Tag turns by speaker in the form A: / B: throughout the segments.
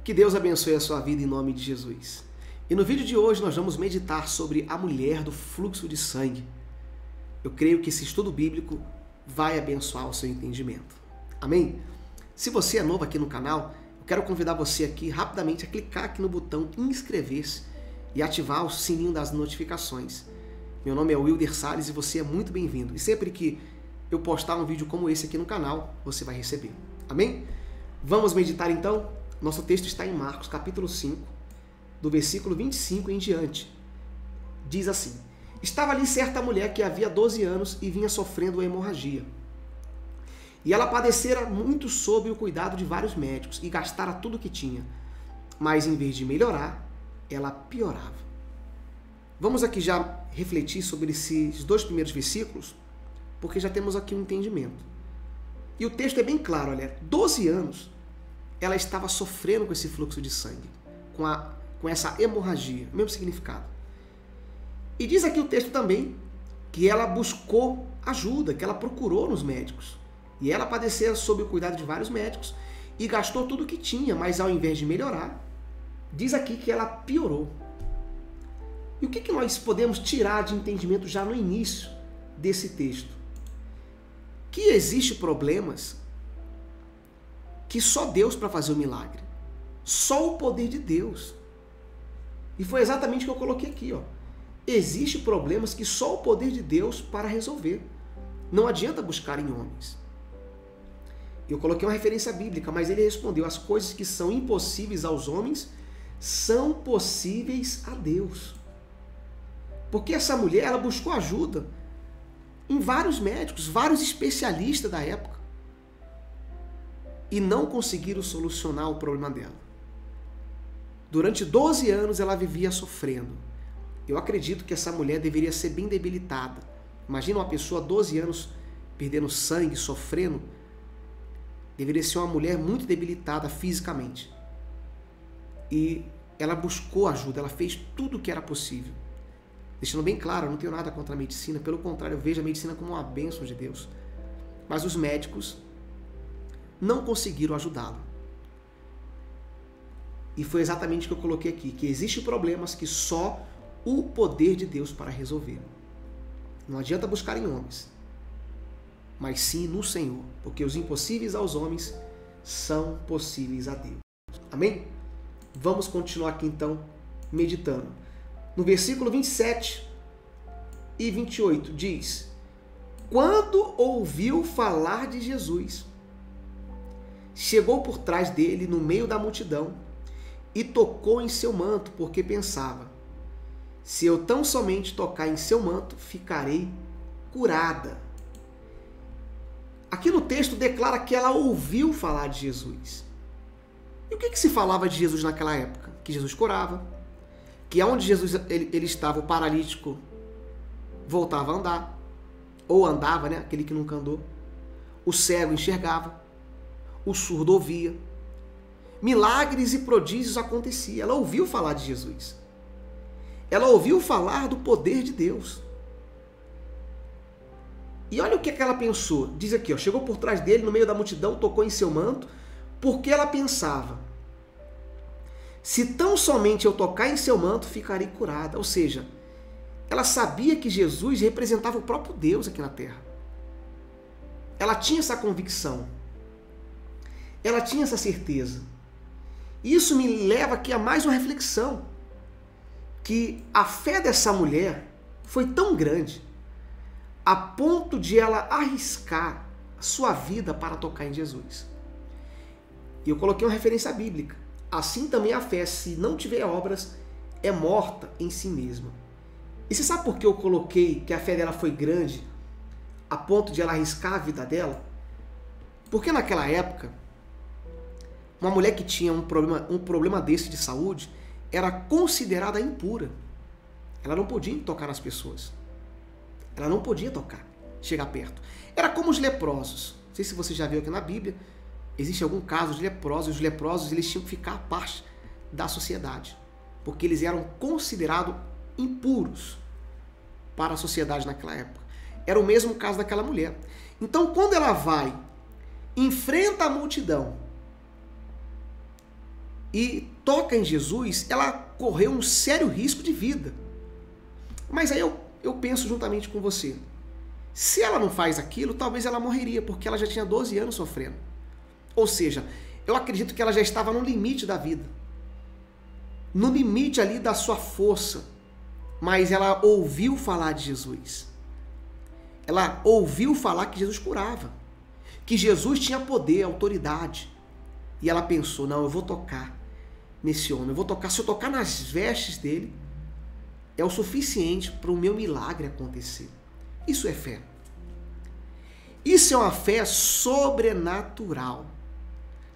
A: Que Deus abençoe a sua vida em nome de Jesus. E no vídeo de hoje nós vamos meditar sobre a mulher do fluxo de sangue. Eu creio que esse estudo bíblico vai abençoar o seu entendimento. Amém? Se você é novo aqui no canal, eu quero convidar você aqui rapidamente a clicar aqui no botão inscrever-se e ativar o sininho das notificações. Meu nome é Wilder Salles e você é muito bem-vindo. E sempre que eu postar um vídeo como esse aqui no canal, você vai receber. Amém? Vamos meditar então? Nosso texto está em Marcos, capítulo 5, do versículo 25 em diante. Diz assim: Estava ali certa mulher que havia 12 anos e vinha sofrendo uma hemorragia. E ela padecera muito sob o cuidado de vários médicos e gastara tudo o que tinha. Mas em vez de melhorar, ela piorava. Vamos aqui já refletir sobre esses dois primeiros versículos, porque já temos aqui um entendimento. E o texto é bem claro, olha, 12 anos ela estava sofrendo com esse fluxo de sangue, com essa hemorragia, mesmo significado. E diz aqui o texto também que ela buscou ajuda, que ela procurou nos médicos. E ela padecia sob o cuidado de vários médicos e gastou tudo o que tinha, mas ao invés de melhorar, diz aqui que ela piorou. E o que nós podemos tirar de entendimento já no início desse texto? Que existem problemas que só Deus para fazer o milagre. Só o poder de Deus. E foi exatamente o que eu coloquei aqui. Existem problemas que só o poder de Deus para resolver. Não adianta buscar em homens. Eu coloquei uma referência bíblica, mas ele respondeu: as coisas que são impossíveis aos homens são possíveis a Deus. Porque essa mulher, ela buscou ajuda em vários médicos, vários especialistas da época, e não conseguiram solucionar o problema dela. Durante 12 anos ela vivia sofrendo. Eu acredito que essa mulher deveria ser bem debilitada. Imagina uma pessoa 12 anos perdendo sangue, sofrendo. Deveria ser uma mulher muito debilitada fisicamente. E ela buscou ajuda, ela fez tudo o que era possível. Deixando bem claro, eu não tenho nada contra a medicina, pelo contrário, eu vejo a medicina como uma bênção de Deus. Mas os médicos não conseguiram ajudá-la. E foi exatamente o que eu coloquei aqui, que existem problemas que só o poder de Deus para resolver. Não adianta buscar em homens, mas sim no Senhor, porque os impossíveis aos homens são possíveis a Deus. Amém? Vamos continuar aqui então, meditando. No versículo 27 e 28 diz: Quando ouviu falar de Jesus, chegou por trás dele no meio da multidão e tocou em seu manto, porque pensava: se eu tão somente tocar em seu manto, ficarei curada. Aqui no texto declara que ela ouviu falar de Jesus. E o que se falava de Jesus naquela época? Que Jesus curava, que aonde Jesus ele estava, o paralítico voltava a andar, ou andava, né? Aquele que nunca andou. O cego enxergava, o surdo ouvia. Milagres e prodígios aconteciam. Ela ouviu falar de Jesus. Ela ouviu falar do poder de Deus. E olha o que ela pensou. Diz aqui, chegou por trás dele, no meio da multidão, tocou em seu manto, porque ela pensava: se tão somente eu tocar em seu manto, ficarei curada. Ou seja, ela sabia que Jesus representava o próprio Deus aqui na terra. Ela tinha essa convicção. Ela tinha essa certeza. Isso me leva aqui a mais uma reflexão. Que a fé dessa mulher foi tão grande, a ponto de ela arriscar a sua vida para tocar em Jesus. E eu coloquei uma referência bíblica. Assim também a fé, se não tiver obras, é morta em si mesma. E você sabe por que eu coloquei que a fé dela foi grande, a ponto de ela arriscar a vida dela? Porque naquela época, uma mulher que tinha um problema desse de saúde era considerada impura. Ela não podia tocar nas pessoas. Ela não podia tocar, chegar perto. Era como os leprosos. Não sei se você já viu aqui na Bíblia, existe algum caso de leprosos. Os leprosos eles tinham que ficar à parte da sociedade, porque eles eram considerados impuros para a sociedade naquela época. Era o mesmo caso daquela mulher. Então, quando ela vai, enfrenta a multidão e toca em Jesus, ela correu um sério risco de vida. Mas aí eu penso juntamente com você, se ela não faz aquilo, talvez ela morreria, porque ela já tinha 12 anos sofrendo. Ou seja, eu acredito que ela já estava no limite da vida, no limite ali da sua força, mas ela ouviu falar de Jesus. Ela ouviu falar que Jesus curava, que Jesus tinha poder, autoridade. E ela pensou, não, eu vou tocar nesse homem, eu vou tocar, se eu tocar nas vestes dele, é o suficiente para o meu milagre acontecer. Isso é fé. Isso é uma fé sobrenatural.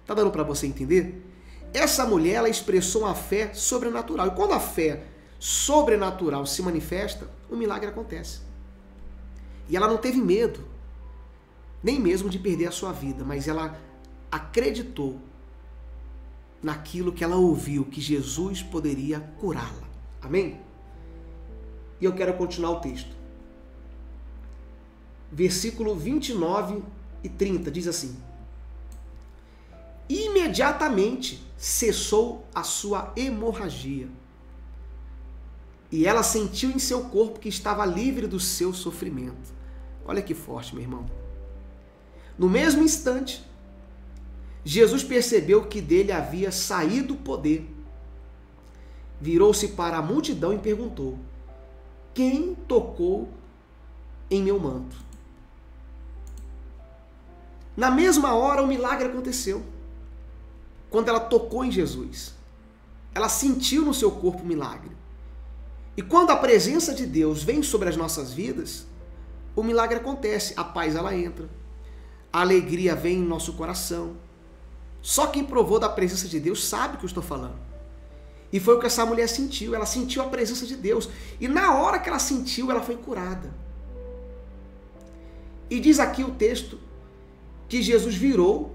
A: Tá dando para você entender? Essa mulher, ela expressou uma fé sobrenatural. E quando a fé sobrenatural se manifesta, o milagre acontece. E ela não teve medo, nem mesmo de perder a sua vida, mas ela acreditou naquilo que ela ouviu, que Jesus poderia curá-la. Amém? E eu quero continuar o texto. Versículo 29 e 30 diz assim: imediatamente cessou a sua hemorragia, e ela sentiu em seu corpo que estava livre do seu sofrimento. Olha que forte, meu irmão. No mesmo instante, Jesus percebeu que dele havia saído o poder. Virou-se para a multidão e perguntou: quem tocou em meu manto? Na mesma hora, o milagre aconteceu. Quando ela tocou em Jesus, ela sentiu no seu corpo o milagre. E quando a presença de Deus vem sobre as nossas vidas, o milagre acontece. A paz, ela entra. A alegria vem no nosso coração. Só quem provou da presença de Deus sabe o que eu estou falando. E foi o que essa mulher sentiu. Ela sentiu a presença de Deus. E na hora que ela sentiu, ela foi curada. E diz aqui o texto que Jesus virou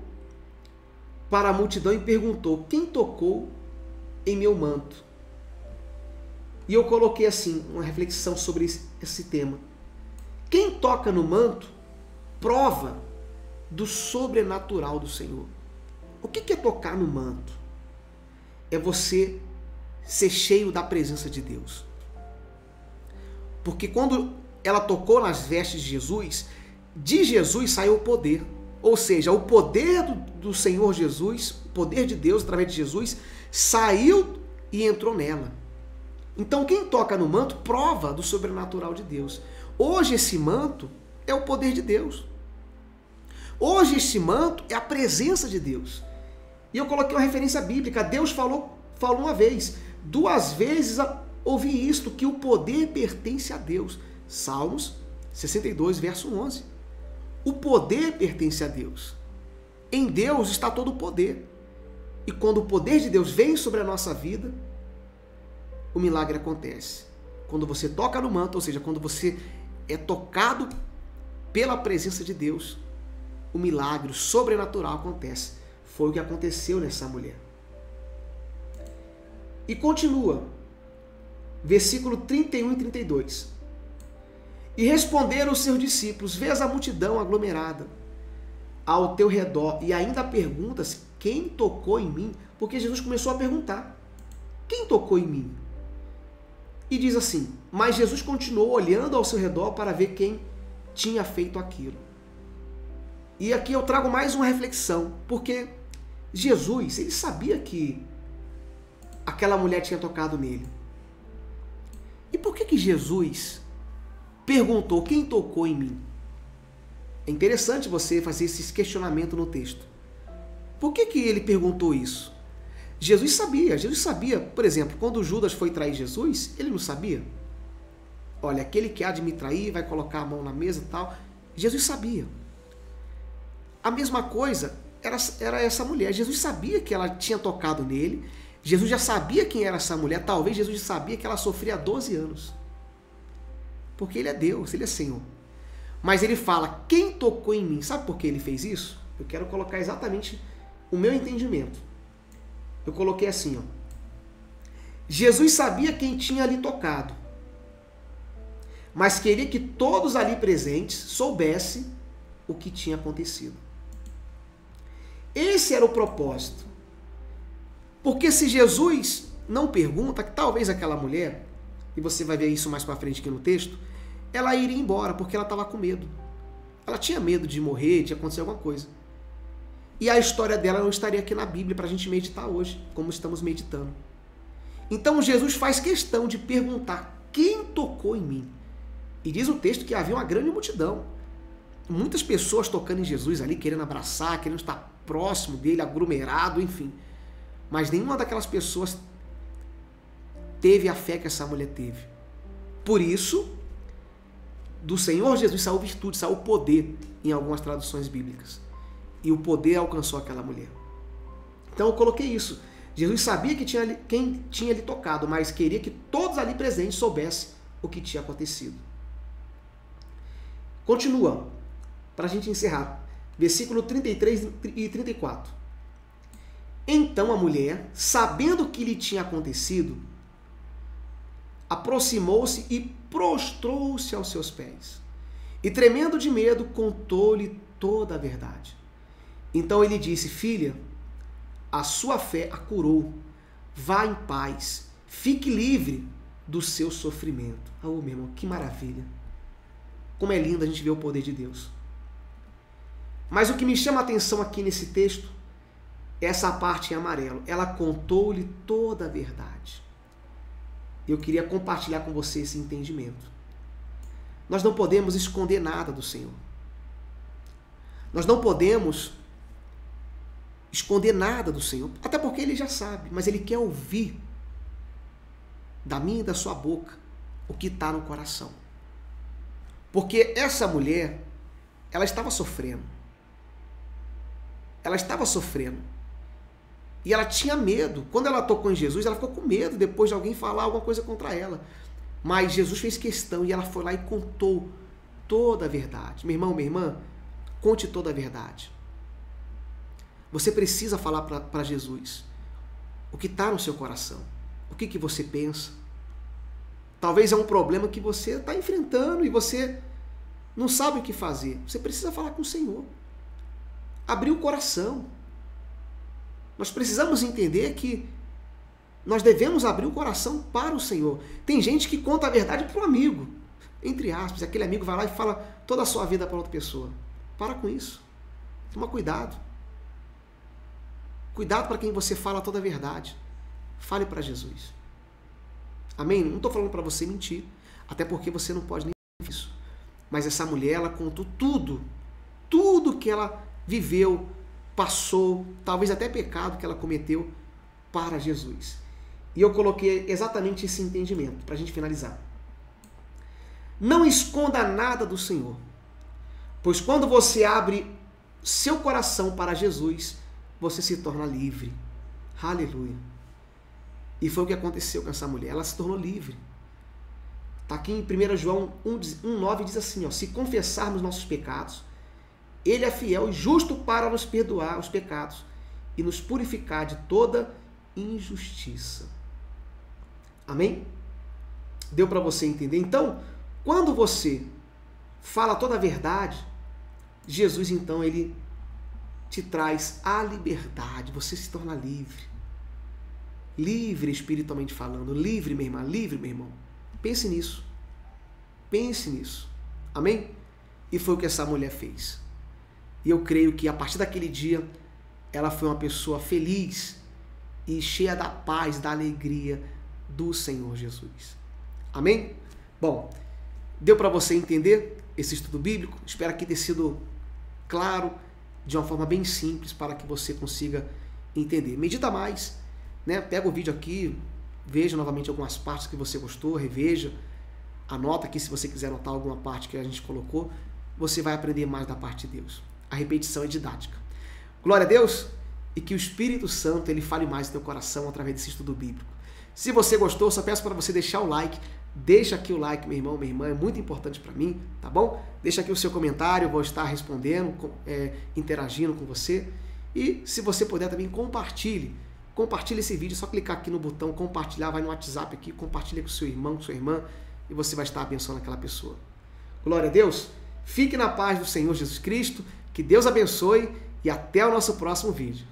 A: para a multidão e perguntou: quem tocou em meu manto? E eu coloquei assim, uma reflexão sobre esse tema. Quem toca no manto prova do sobrenatural do Senhor. O que é tocar no manto? É você ser cheio da presença de Deus. Porque quando ela tocou nas vestes de Jesus saiu o poder. Ou seja, o poder do Senhor Jesus, o poder de Deus através de Jesus, saiu e entrou nela. Então quem toca no manto prova do sobrenatural de Deus. Hoje esse manto é o poder de Deus. Hoje esse manto é a presença de Deus. E eu coloquei uma referência bíblica. Deus falou uma vez, 2 vezes ouvi isto, que o poder pertence a Deus. Salmos 62, verso 11. O poder pertence a Deus. Em Deus está todo o poder. E quando o poder de Deus vem sobre a nossa vida, o milagre acontece. Quando você toca no manto, ou seja, quando você é tocado pela presença de Deus, o milagre, o sobrenatural acontece. Foi o que aconteceu nessa mulher. E continua, versículo 31 e 32. E responderam os seus discípulos: vês a multidão aglomerada ao teu redor e ainda perguntas: quem tocou em mim? Porque Jesus começou a perguntar: quem tocou em mim? E diz assim: mas Jesus continuou olhando ao seu redor para ver quem tinha feito aquilo. E aqui eu trago mais uma reflexão, porque Jesus, ele sabia que aquela mulher tinha tocado nele. E por que Jesus perguntou: quem tocou em mim? É interessante você fazer esse questionamento no texto. Por que ele perguntou isso? Jesus sabia, por exemplo, quando Judas foi trair Jesus, ele não sabia? Olha, aquele que há de me trair vai colocar a mão na mesa e tal. Jesus sabia. A mesma coisa era essa mulher. Jesus sabia que ela tinha tocado nele. Jesus já sabia quem era essa mulher. Talvez Jesus já sabia que ela sofria há 12 anos. Porque ele é Deus, ele é Senhor. Mas ele fala: quem tocou em mim? Sabe por que ele fez isso? Eu quero colocar exatamente o meu entendimento. Eu coloquei assim, ó. Jesus sabia quem tinha ali tocado, mas queria que todos ali presentes soubessem o que tinha acontecido. Esse era o propósito. Porque se Jesus não pergunta, talvez aquela mulher, e você vai ver isso mais para frente aqui no texto, ela iria embora porque ela estava com medo. Ela tinha medo de morrer, de acontecer alguma coisa. E a história dela não estaria aqui na Bíblia para a gente meditar hoje, como estamos meditando. Então Jesus faz questão de perguntar quem tocou em mim. E diz o texto que havia uma grande multidão. Muitas pessoas tocando em Jesus ali, querendo abraçar, querendo estar próximo dele, aglomerado, enfim. Mas nenhuma daquelas pessoas teve a fé que essa mulher teve. Por isso, do Senhor Jesus saiu virtude, saiu poder em algumas traduções bíblicas. E o poder alcançou aquela mulher. Então eu coloquei isso. Jesus sabia que quem tinha lhe tocado, mas queria que todos ali presentes soubessem o que tinha acontecido. Continua, para a gente encerrar. Versículo 33 e 34. Então a mulher, sabendo o que lhe tinha acontecido, aproximou-se e prostrou-se aos seus pés. E tremendo de medo, contou-lhe toda a verdade. Então ele disse: filha, a sua fé a curou. Vá em paz. Fique livre do seu sofrimento. Oh, meu irmão, que maravilha. Como é lindo a gente ver o poder de Deus. Mas o que me chama a atenção aqui nesse texto é essa parte em amarelo. Ela contou-lhe toda a verdade. Eu queria compartilhar com você esse entendimento. Nós não podemos esconder nada do Senhor. Nós não podemos esconder nada do Senhor, até porque Ele já sabe, mas Ele quer ouvir da minha e da sua boca o que está no coração. Porque essa mulher, ela estava sofrendo. Ela estava sofrendo. E ela tinha medo. Quando ela tocou em Jesus, ela ficou com medo depois de alguém falar alguma coisa contra ela. Mas Jesus fez questão e ela foi lá e contou toda a verdade. Meu irmão, minha irmã, conte toda a verdade. Você precisa falar para Jesus o que está no seu coração. O que você pensa. Talvez é um problema que você está enfrentando e você não sabe o que fazer. Você precisa falar com o Senhor. Abrir o coração. Nós precisamos entender que nós devemos abrir o coração para o Senhor. Tem gente que conta a verdade para um amigo, entre aspas. Aquele amigo vai lá e fala toda a sua vida para outra pessoa. Para com isso. Toma cuidado. Cuidado para quem você fala toda a verdade. Fale para Jesus. Amém? Não estou falando para você mentir. Até porque você não pode nem fazer isso. Mas essa mulher, ela contou tudo. Tudo que ela viveu, passou, talvez até pecado que ela cometeu para Jesus. E eu coloquei exatamente esse entendimento para a gente finalizar. Não esconda nada do Senhor. Pois quando você abre seu coração para Jesus, você se torna livre. Aleluia. E foi o que aconteceu com essa mulher. Ela se tornou livre. Está aqui em 1 João 1,9 diz assim, ó, se confessarmos nossos pecados, Ele é fiel e justo para nos perdoar os pecados e nos purificar de toda injustiça. Amém? Deu para você entender? Então, quando você fala toda a verdade, Jesus, então, Ele te traz a liberdade, você se torna livre. Livre espiritualmente falando, livre, minha irmã, livre, meu irmão. Pense nisso. Pense nisso. Amém? E foi o que essa mulher fez. E eu creio que a partir daquele dia, ela foi uma pessoa feliz e cheia da paz, da alegria do Senhor Jesus. Amém? Bom, deu para você entender esse estudo bíblico? Espero que tenha sido claro, de uma forma bem simples, para que você consiga entender. Medita mais, né? Pega o vídeo aqui, veja novamente algumas partes que você gostou, reveja, anota aqui se você quiser anotar alguma parte que a gente colocou, você vai aprender mais da parte de Deus. A repetição é didática. Glória a Deus e que o Espírito Santo ele fale mais no teu coração através desse estudo bíblico. Se você gostou, só peço para você deixar o like. Deixa aqui o like, meu irmão, minha irmã, é muito importante para mim, tá bom? Deixa aqui o seu comentário, eu vou estar respondendo, interagindo com você. E se você puder também, compartilhe esse vídeo, é só clicar aqui no botão compartilhar, vai no WhatsApp aqui, compartilha com seu irmão, com sua irmã, e você vai estar abençoando aquela pessoa. Glória a Deus, fique na paz do Senhor Jesus Cristo, que Deus abençoe e até o nosso próximo vídeo.